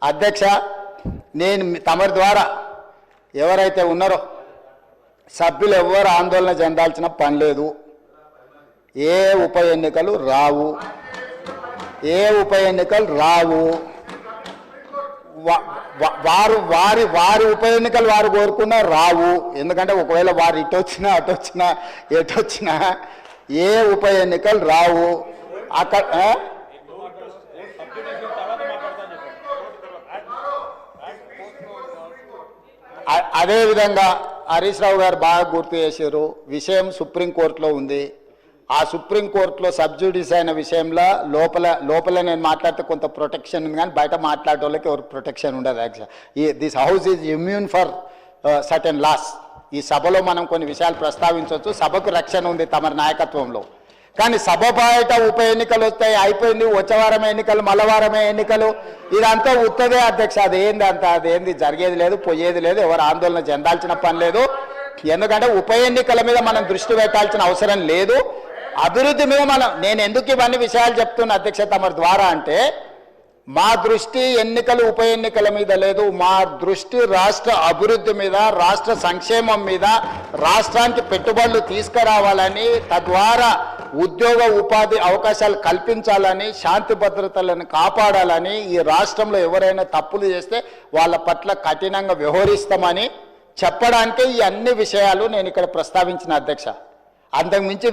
అధ్యక్ష, నేను తమరి ద్వారా ఎవరైతే ఉన్నారో సభ్యులు ఎవరు ఆందోళన చెందాల్సిన పని లేదు. ఏ ఉప ఎన్నికలు రావు, వారు వారి ఉప ఎన్నికలు వారు కోరుకున్నా రావు. ఎందుకంటే ఒకవేళ వారు ఎటు వచ్చినా ఏ ఉప ఎన్నికలు రావు. అక్కడ అదేవిధంగా హరీష్ రావు గారు బాగా గుర్తు చేశారు. విషయం సుప్రీంకోర్టులో ఉంది. ఆ సుప్రీంకోర్టులో సబ్జుడిస్ అయిన విషయంలో లోపల నేను మాట్లాడితే కొంత ప్రొటెక్షన్ ఉంది, కానీ బయట మాట్లాడే వాళ్ళకి ఎవరు ప్రొటెక్షన్ ఉండదు. Actual this house is immune for certain laws. ఈ సభలో మనం కొన్ని విషయాలు ప్రస్తావించవచ్చు. సభకు రక్షణ ఉంది తమ నాయకత్వంలో. కానీ సభ బయట ఉప ఎన్నికలు వస్తాయి, అయిపోయింది, వచ్చే వారమే ఎన్నికలు, మళ్ళవారమే ఎన్నికలు, ఇదంతా ఉత్తదే అధ్యక్ష. అదేంది జరిగేది లేదు, పోయేది లేదు, ఎవరు ఆందోళన చెందాల్సిన పని లేదు. ఎందుకంటే ఉప ఎన్నికల మీద మనం దృష్టి పెట్టాల్సిన అవసరం లేదు. అభివృద్ధి మీద నేను ఎందుకు ఇవన్నీ విషయాలు చెప్తున్నా అధ్యక్ష తమ ద్వారా అంటే, మా దృష్టి ఎన్నికలు ఉప ఎన్నికల మీద లేదు. మా దృష్టి రాష్ట్ర అభివృద్ధి మీద, రాష్ట్ర సంక్షేమం మీద, రాష్ట్రానికి పెట్టుబడులు తీసుకురావాలని, తద్వారా ఉద్యోగ ఉపాధి అవకాశాలు కల్పించాలని, శాంతి భద్రతలను కాపాడాలని, ఈ రాష్ట్రంలో ఎవరైనా తప్పులు చేస్తే వాళ్ళ పట్ల కఠినంగా వ్యవహరిస్తామని చెప్పడానికే ఈ అన్ని విషయాలు నేను ఇక్కడ ప్రస్తావించిన అధ్యక్ష. అంతకుమించి